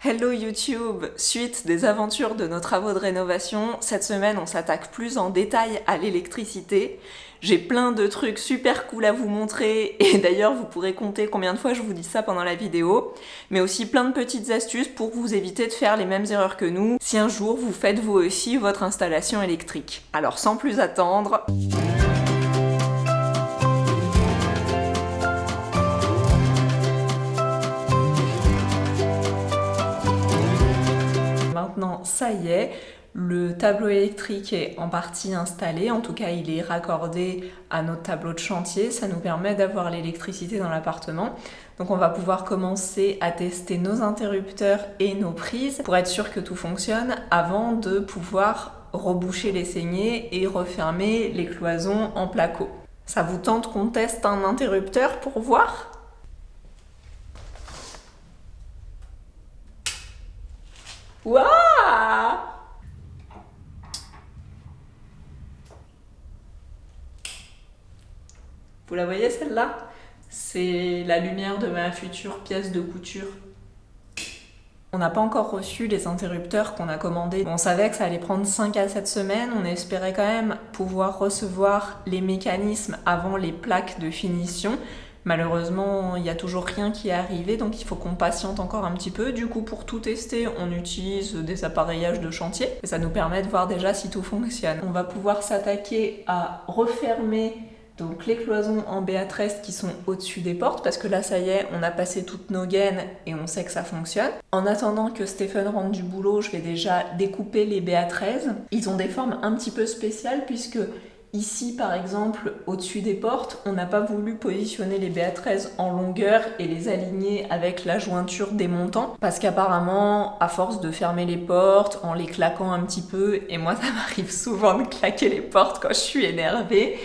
Hello YouTube! Suite des aventures de nos travaux de rénovation, cette semaine on s'attaque plus en détail à l'électricité. J'ai plein de trucs super cool à vous montrer et d'ailleurs vous pourrez compter combien de fois je vous dis ça pendant la vidéo, mais aussi plein de petites astuces pour vous éviter de faire les mêmes erreurs que nous si un jour vous faites vous aussi votre installation électrique. Alors sans plus attendre... Maintenant, ça y est, le tableau électrique est en partie installé, en tout cas il est raccordé à notre tableau de chantier, ça nous permet d'avoir l'électricité dans l'appartement. Donc on va pouvoir commencer à tester nos interrupteurs et nos prises pour être sûr que tout fonctionne avant de pouvoir reboucher les saignées et refermer les cloisons en placo. Ça vous tente qu'on teste un interrupteur pour voir ? Waouh! Vous la voyez celle-là? C'est la lumière de ma future pièce de couture. On n'a pas encore reçu les interrupteurs qu'on a commandés. On savait que ça allait prendre 5 à 7 semaines. On espérait quand même pouvoir recevoir les mécanismes avant les plaques de finition. Malheureusement, il n'y a toujours rien qui est arrivé, donc il faut qu'on patiente encore un petit peu. Du coup, pour tout tester, on utilise des appareillages de chantier. Et ça nous permet de voir déjà si tout fonctionne. On va pouvoir s'attaquer à refermer donc les cloisons en BA13 qui sont au-dessus des portes, parce que là, ça y est, on a passé toutes nos gaines et on sait que ça fonctionne. En attendant que Stéphane rentre du boulot, je vais déjà découper les BA13. Ils ont des formes un petit peu spéciales, puisque ici, par exemple, au-dessus des portes, on n'a pas voulu positionner les BA13 en longueur et les aligner avec la jointure des montants, parce qu'apparemment, à force de fermer les portes, en les claquant un petit peu, et moi ça m'arrive souvent de claquer les portes quand je suis énervée,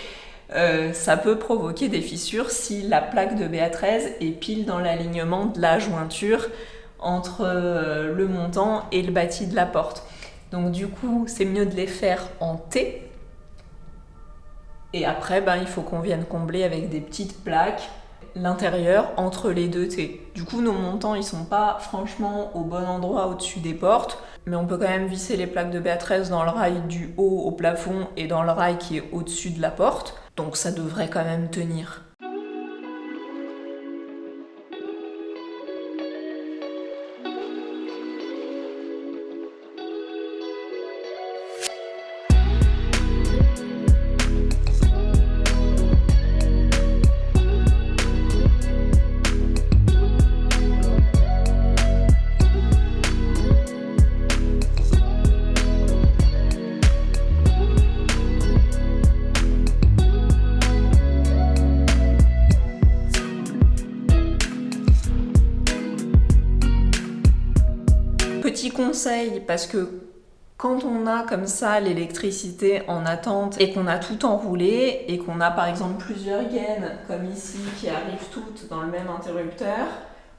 ça peut provoquer des fissures si la plaque de BA13 est pile dans l'alignement de la jointure entre le montant et le bâti de la porte. Donc du coup, c'est mieux de les faire en T. Et après, il faut qu'on vienne combler avec des petites plaques l'intérieur entre les deux T. Du coup, nos montants, ils sont pas franchement au bon endroit au-dessus des portes, mais on peut quand même visser les plaques de BA13 dans le rail du haut au plafond et dans le rail qui est au-dessus de la porte. Donc ça devrait quand même tenir. Petit conseil, parce que quand on a comme ça l'électricité en attente et qu'on a tout enroulé et qu'on a par exemple plusieurs gaines comme ici qui arrivent toutes dans le même interrupteur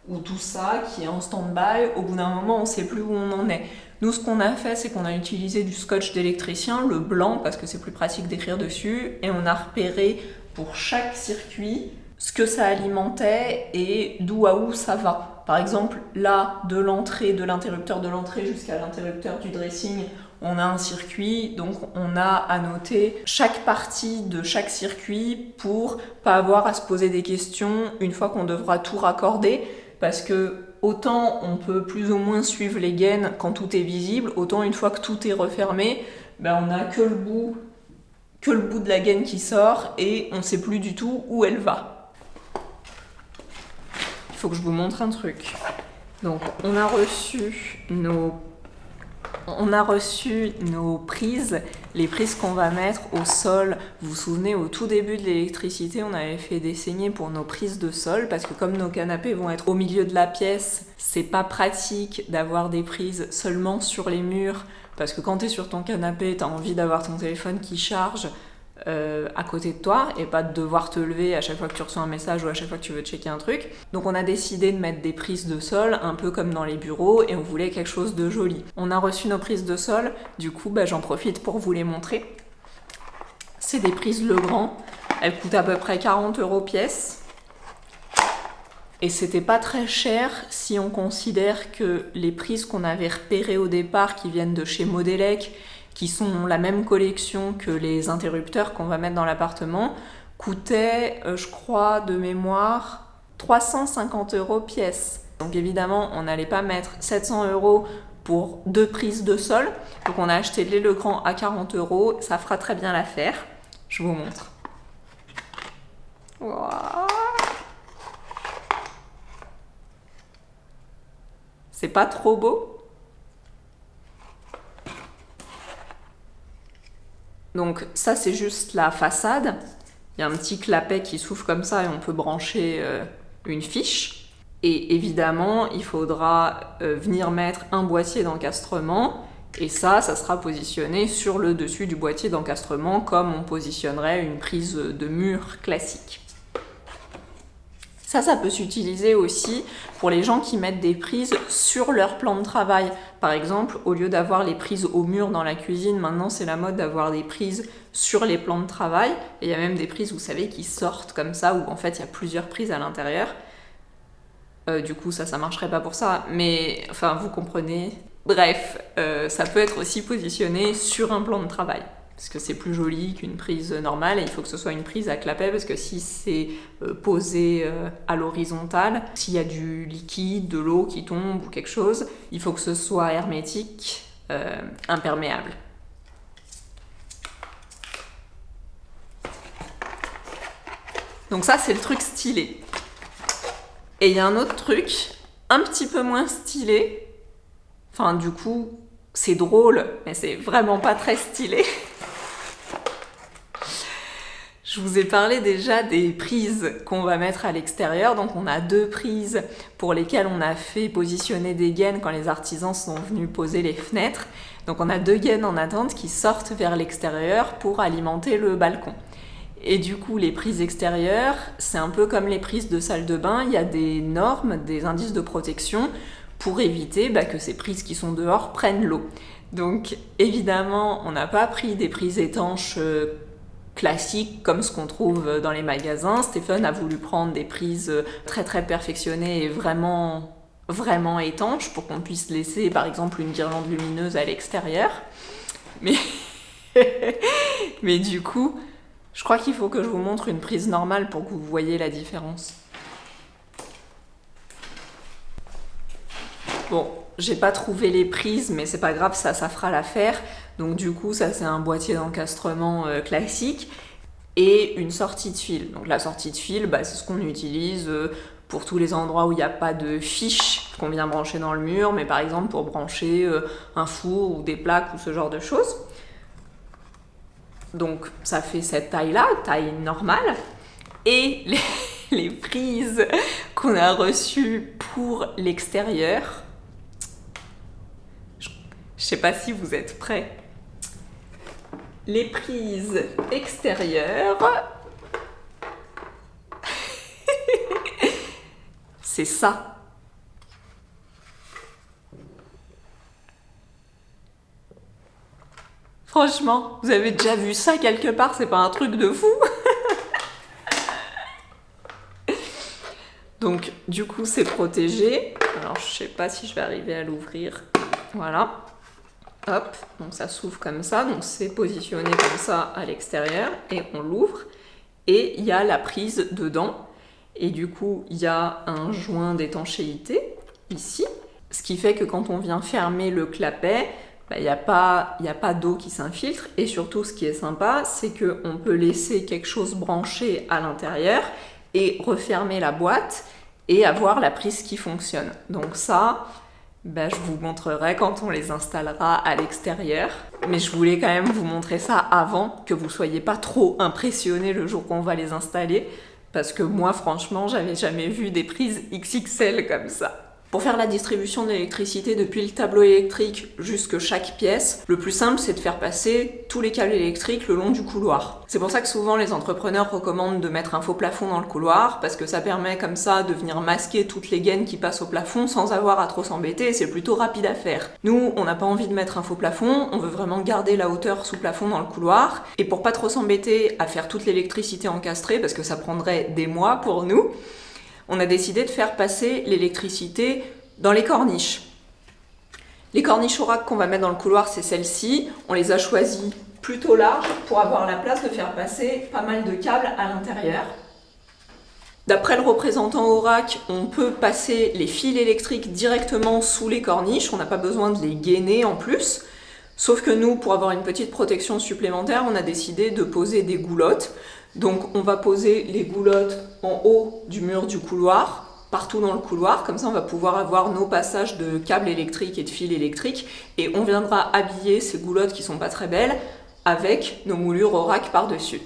ou tout ça qui est en stand-by, au bout d'un moment on sait plus où on en est. Nous ce qu'on a fait c'est qu'on a utilisé du scotch d'électricien, le blanc parce que c'est plus pratique d'écrire dessus, et on a repéré pour chaque circuit ce que ça alimentait et d'où à où ça va. Par exemple, là, de l'entrée, de l'interrupteur de l'entrée jusqu'à l'interrupteur du dressing, on a un circuit, donc on a à noter chaque partie de chaque circuit pour pas avoir à se poser des questions une fois qu'on devra tout raccorder, parce que autant on peut plus ou moins suivre les gaines quand tout est visible, autant une fois que tout est refermé, on n'a que le bout de la gaine qui sort et on sait plus du tout où elle va. Il faut que je vous montre un truc. Donc, on a reçu nos prises, les prises qu'on va mettre au sol. Vous vous souvenez, au tout début de l'électricité, on avait fait des saignées pour nos prises de sol, parce que comme nos canapés vont être au milieu de la pièce, c'est pas pratique d'avoir des prises seulement sur les murs, parce que quand t'es sur ton canapé, t'as envie d'avoir ton téléphone qui charge à côté de toi et pas de devoir te lever à chaque fois que tu reçois un message ou à chaque fois que tu veux checker un truc. Donc on a décidé de mettre des prises de sol un peu comme dans les bureaux et on voulait quelque chose de joli. On a reçu nos prises de sol, du coup j'en profite pour vous les montrer. C'est des prises Legrand, elles coûtent à peu près 40 € pièce. Et c'était pas très cher si on considère que les prises qu'on avait repérées au départ, qui viennent de chez Modelec, qui sont la même collection que les interrupteurs qu'on va mettre dans l'appartement, coûtaient, je crois, de mémoire, 350 € pièce. Donc évidemment, on n'allait pas mettre 700 € pour 2 prises de sol. Donc on a acheté les Legrand à 40 €, ça fera très bien l'affaire. Je vous montre. Wow. C'est pas trop beau? Donc ça c'est juste la façade. Il y a un petit clapet qui s'ouvre comme ça et on peut brancher une fiche. Et évidemment, il faudra venir mettre un boîtier d'encastrement. Et ça sera positionné sur le dessus du boîtier d'encastrement comme on positionnerait une prise de mur classique. Ça peut s'utiliser aussi pour les gens qui mettent des prises sur leur plan de travail. Par exemple, au lieu d'avoir les prises au mur dans la cuisine, maintenant c'est la mode d'avoir des prises sur les plans de travail. Et il y a même des prises, vous savez, qui sortent comme ça, où en fait il y a plusieurs prises à l'intérieur. Du coup, ça marcherait pas pour ça, mais enfin, vous comprenez. Bref, ça peut être aussi positionné sur un plan de travail. Parce que c'est plus joli qu'une prise normale et il faut que ce soit une prise à clapet parce que si c'est posé à l'horizontale, s'il y a du liquide, de l'eau qui tombe ou quelque chose, il faut que ce soit hermétique, imperméable. Donc ça c'est le truc stylé. Et il y a un autre truc un petit peu moins stylé, enfin du coup c'est drôle mais c'est vraiment pas très stylé. Je vous ai parlé déjà des prises qu'on va mettre à l'extérieur. Donc on a 2 prises pour lesquelles on a fait positionner des gaines quand les artisans sont venus poser les fenêtres. Donc on a 2 gaines en attente qui sortent vers l'extérieur pour alimenter le balcon. Et du coup, les prises extérieures, c'est un peu comme les prises de salle de bain. Il y a des normes, des indices de protection pour éviter que ces prises qui sont dehors prennent l'eau. Donc évidemment, on n'a pas pris des prises étanches classiques comme ce qu'on trouve dans les magasins. Stéphane a voulu prendre des prises très très perfectionnées et vraiment étanches pour qu'on puisse laisser par exemple une guirlande lumineuse à l'extérieur. Mais du coup, je crois qu'il faut que je vous montre une prise normale pour que vous voyez la différence. Bon, j'ai pas trouvé les prises, mais c'est pas grave, ça fera l'affaire. Donc du coup, ça c'est un boîtier d'encastrement classique et une sortie de fil. Donc la sortie de fil, c'est ce qu'on utilise pour tous les endroits où il n'y a pas de fiche qu'on vient brancher dans le mur, mais par exemple pour brancher un four ou des plaques ou ce genre de choses. Donc ça fait cette taille-là, taille normale. Et les prises qu'on a reçues pour l'extérieur, je sais pas si vous êtes prêts. Les prises extérieures, c'est ça. Franchement, vous avez déjà vu ça quelque part, c'est pas un truc de fou. Donc du coup c'est protégé. Alors je sais pas si je vais arriver à l'ouvrir. Voilà. Hop, donc ça s'ouvre comme ça, donc c'est positionné comme ça à l'extérieur et on l'ouvre et il y a la prise dedans et du coup il y a un joint d'étanchéité ici, ce qui fait que quand on vient fermer le clapet, il n'y a pas d'eau qui s'infiltre et surtout ce qui est sympa c'est qu'on peut laisser quelque chose branché à l'intérieur et refermer la boîte et avoir la prise qui fonctionne. Donc ça, je vous montrerai quand on les installera à l'extérieur. Mais je voulais quand même vous montrer ça avant, que vous soyez pas trop impressionnés le jour qu'on va les installer. Parce que moi, franchement, j'avais jamais vu des prises XXL comme ça. Pour faire la distribution de l'électricité depuis le tableau électrique jusque chaque pièce, le plus simple c'est de faire passer tous les câbles électriques le long du couloir. C'est pour ça que souvent les entrepreneurs recommandent de mettre un faux plafond dans le couloir, parce que ça permet comme ça de venir masquer toutes les gaines qui passent au plafond sans avoir à trop s'embêter et c'est plutôt rapide à faire. Nous, on n'a pas envie de mettre un faux plafond, on veut vraiment garder la hauteur sous plafond dans le couloir, et pour pas trop s'embêter à faire toute l'électricité encastrée, parce que ça prendrait des mois pour nous, on a décidé de faire passer l'électricité dans les corniches. Les corniches Oracle qu'on va mettre dans le couloir, c'est celles-ci. On les a choisies plutôt larges pour avoir la place de faire passer pas mal de câbles à l'intérieur. D'après le représentant Oracle, on peut passer les fils électriques directement sous les corniches, on n'a pas besoin de les gainer en plus. Sauf que nous, pour avoir une petite protection supplémentaire, on a décidé de poser des goulottes. Donc on va poser les goulottes en haut du mur du couloir, partout dans le couloir, comme ça on va pouvoir avoir nos passages de câbles électriques et de fils électriques, et on viendra habiller ces goulottes qui sont pas très belles avec nos moulures Oracle par-dessus.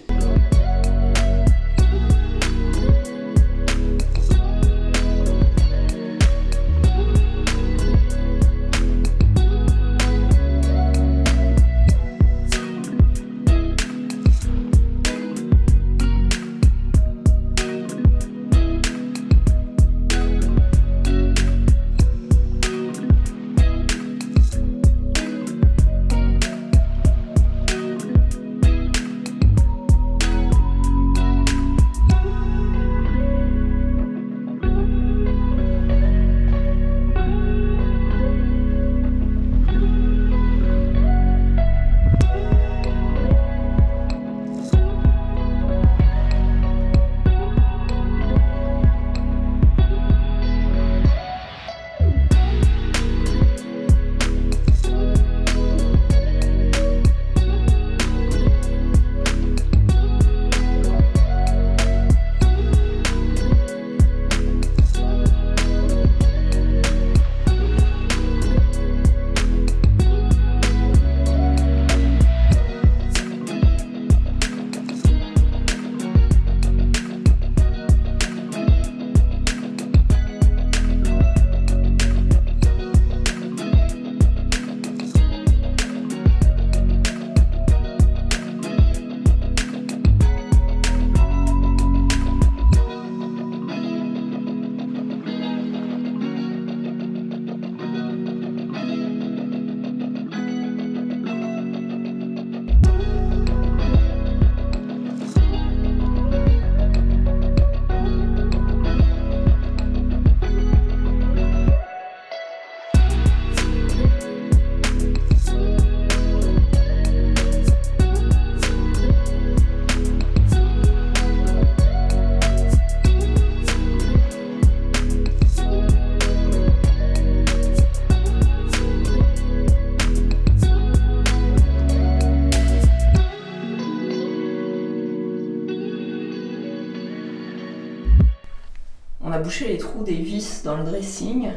On a bouché les trous des vis dans le dressing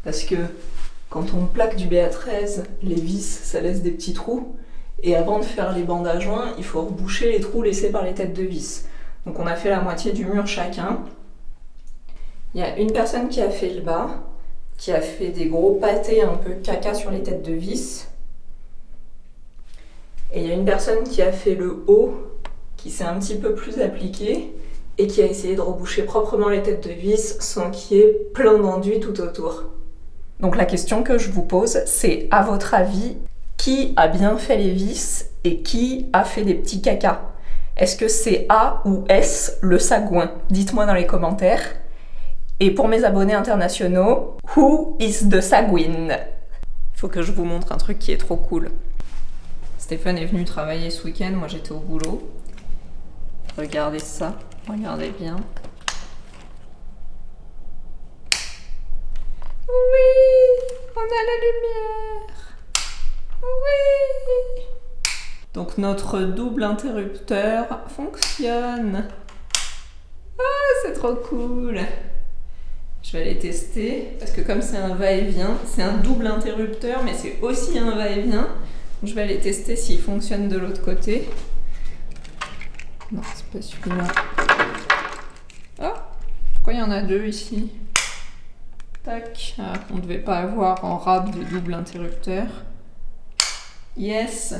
parce que quand on plaque du BA13, les vis ça laisse des petits trous et avant de faire les bandes à joints, il faut reboucher les trous laissés par les têtes de vis. Donc on a fait la moitié du mur chacun. Il y a une personne qui a fait le bas, qui a fait des gros pâtés un peu caca sur les têtes de vis. Et il y a une personne qui a fait le haut, qui s'est un petit peu plus appliqué et qui a essayé de reboucher proprement les têtes de vis sans qu'il y ait plein d'enduit tout autour. Donc la question que je vous pose, c'est à votre avis, qui a bien fait les vis et qui a fait des petits cacas? Est-ce que c'est A ou S, le sagouin? Dites-moi dans les commentaires. Et pour mes abonnés internationaux, who is the sagouin? Il faut que je vous montre un truc qui est trop cool. Stéphane est venu travailler ce week-end, moi j'étais au boulot. Regardez ça, regardez bien. Oui, on a la lumière. Oui. Donc notre double interrupteur fonctionne. Ah, c'est trop cool. Je vais aller tester, parce que comme c'est un va-et-vient, c'est un double interrupteur, mais c'est aussi un va-et-vient. Je vais aller tester s'il fonctionne de l'autre côté. Non, c'est pas celui-là. Ah, je crois qu'il y en a deux ici. Tac. Ah, on ne devait pas avoir en rab de double interrupteur. Yes.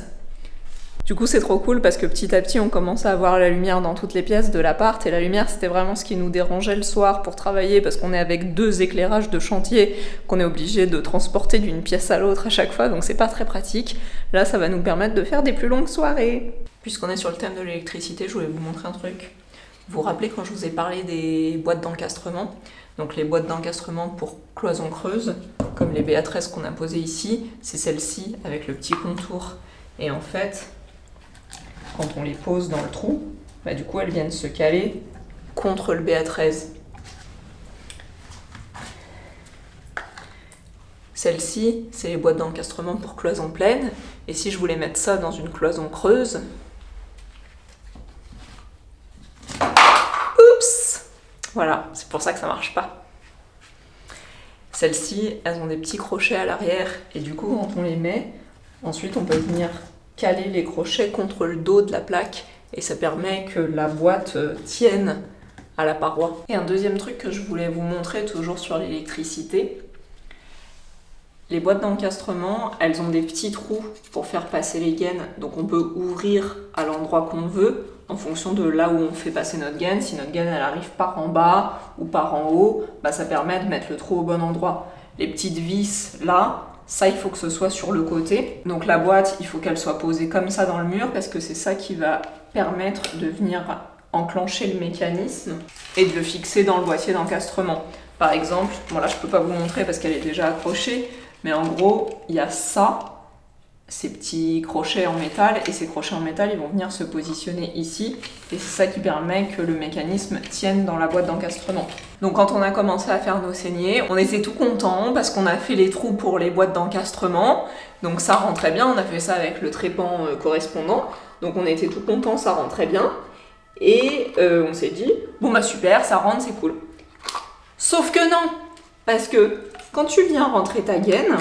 Du coup, c'est trop cool parce que petit à petit, on commence à avoir la lumière dans toutes les pièces de l'appart. Et la lumière, c'était vraiment ce qui nous dérangeait le soir pour travailler parce qu'on est avec 2 éclairages de chantier qu'on est obligé de transporter d'une pièce à l'autre à chaque fois. Donc, c'est pas très pratique. Là, ça va nous permettre de faire des plus longues soirées. Puisqu'on est sur le thème de l'électricité, je voulais vous montrer un truc. Vous vous rappelez quand je vous ai parlé des boîtes d'encastrement? Donc les boîtes d'encastrement pour cloison creuse, comme les BA13 qu'on a posées ici, c'est celle-ci avec le petit contour. Et en fait, quand on les pose dans le trou, bah du coup elles viennent se caler contre le BA13. Celle-ci, c'est les boîtes d'encastrement pour cloison pleine. Et si je voulais mettre ça dans une cloison creuse, oups! Voilà, c'est pour ça que ça marche pas. Celles-ci, elles ont des petits crochets à l'arrière et du coup, quand on les met, ensuite on peut venir caler les crochets contre le dos de la plaque et ça permet que la boîte tienne à la paroi. Et un deuxième truc que je voulais vous montrer, toujours sur l'électricité, les boîtes d'encastrement, elles ont des petits trous pour faire passer les gaines, donc on peut ouvrir à l'endroit qu'on veut en fonction de là où on fait passer notre gaine. Si notre gaine elle arrive par en bas ou par en haut, bah ça permet de mettre le trou au bon endroit. Les petites vis là, ça il faut que ce soit sur le côté. Donc la boîte, il faut qu'elle soit posée comme ça dans le mur parce que c'est ça qui va permettre de venir enclencher le mécanisme et de le fixer dans le boîtier d'encastrement. Par exemple, bon là je peux pas vous montrer parce qu'elle est déjà accrochée, mais en gros, il y a ça, ces petits crochets en métal, et ces crochets en métal, ils vont venir se positionner ici, et c'est ça qui permet que le mécanisme tienne dans la boîte d'encastrement. Donc quand on a commencé à faire nos saignées, on était tout contents parce qu'on a fait les trous pour les boîtes d'encastrement, donc ça rentrait bien, on a fait ça avec le trépan correspondant, donc on était tout contents, ça rentrait bien, et on s'est dit, bon bah super, ça rentre, c'est cool. Sauf que non, parce que quand tu viens rentrer ta gaine,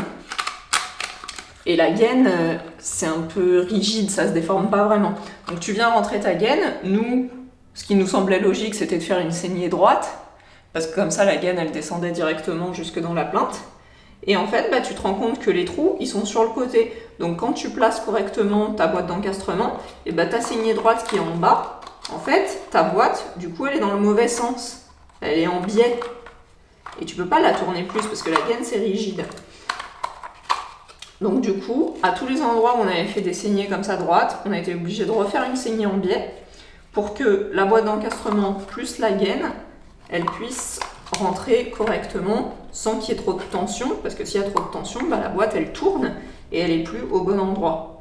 et la gaine, c'est un peu rigide, ça se déforme pas vraiment. Donc tu viens rentrer ta gaine, nous, ce qui nous semblait logique, c'était de faire une saignée droite, parce que comme ça, la gaine, elle descendait directement jusque dans la plinthe. Et en fait, bah, tu te rends compte que les trous, ils sont sur le côté. Donc quand tu places correctement ta boîte d'encastrement, et bah, ta saignée droite qui est en bas, en fait, ta boîte, du coup, elle est dans le mauvais sens. Elle est en biais. Et tu peux pas la tourner plus parce que la gaine c'est rigide. Donc du coup, à tous les endroits où on avait fait des saignées comme ça droite, on a été obligé de refaire une saignée en biais pour que la boîte d'encastrement plus la gaine, elle puisse rentrer correctement sans qu'il y ait trop de tension, parce que s'il y a trop de tension, bah, la boîte elle tourne et elle est plus au bon endroit.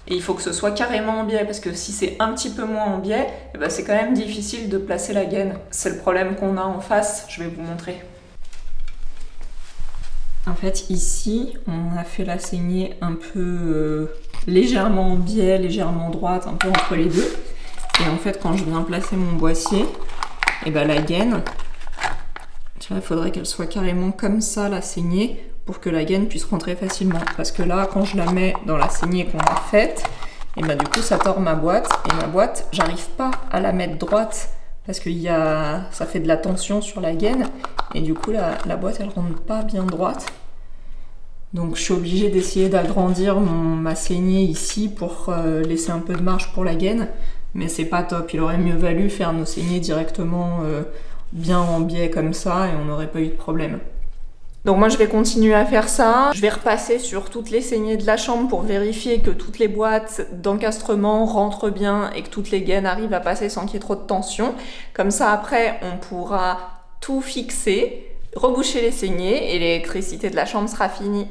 Et il faut que ce soit carrément en biais, parce que si c'est un petit peu moins en biais, eh ben c'est quand même difficile de placer la gaine. C'est le problème qu'on a en face, je vais vous montrer. En fait, ici, on a fait la saignée un peu légèrement en biais, légèrement droite, un peu entre les deux. Et en fait, quand je viens placer mon boîtier, eh ben la gaine, tu vois, il faudrait qu'elle soit carrément comme ça, la saignée, pour que la gaine puisse rentrer facilement. Parce que là, quand je la mets dans la saignée qu'on a faite, et ben du coup ça tord ma boîte. Et ma boîte, j'arrive pas à la mettre droite parce que ça fait de la tension sur la gaine. Et du coup la boîte elle rentre pas bien droite. Donc je suis obligée d'essayer d'agrandir ma saignée ici pour laisser un peu de marge pour la gaine. Mais c'est pas top. Il aurait mieux valu faire nos saignées directement bien en biais comme ça et on n'aurait pas eu de problème. Donc moi je vais continuer à faire ça, je vais repasser sur toutes les saignées de la chambre pour vérifier que toutes les boîtes d'encastrement rentrent bien et que toutes les gaines arrivent à passer sans qu'il y ait trop de tension. Comme ça après on pourra tout fixer, reboucher les saignées et l'électricité de la chambre sera finie.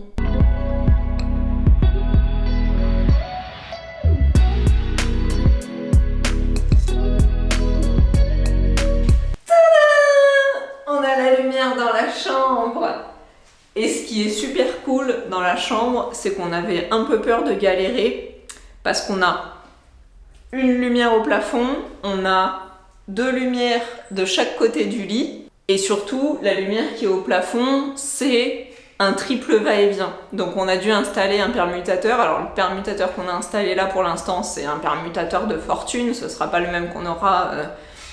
Tada! On a la lumière dans la chambre. Et ce qui est super cool dans la chambre, c'est qu'on avait un peu peur de galérer parce qu'on a une lumière au plafond, on a 2 lumières de chaque côté du lit et surtout la lumière qui est au plafond, c'est un triple va-et-vient. Donc on a dû installer un permutateur. Alors le permutateur qu'on a installé là pour l'instant, c'est un permutateur de fortune, ce sera pas le même qu'on aura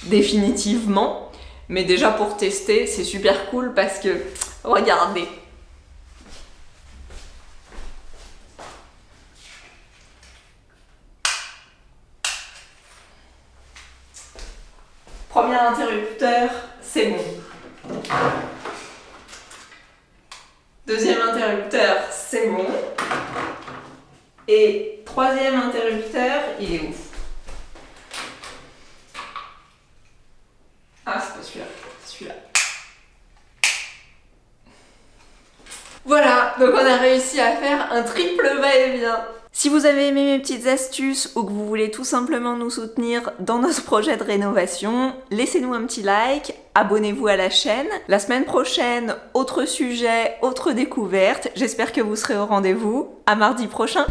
définitivement. Mais déjà pour tester, c'est super cool parce que regardez. Premier interrupteur, c'est bon. Deuxième interrupteur, c'est bon. Et troisième interrupteur, il est où? Donc on a réussi à faire un triple va-et-vient. Si vous avez aimé mes petites astuces ou que vous voulez tout simplement nous soutenir dans notre projet de rénovation, laissez-nous un petit like, abonnez-vous à la chaîne. La semaine prochaine, autre sujet, autre découverte. J'espère que vous serez au rendez-vous. À mardi prochain.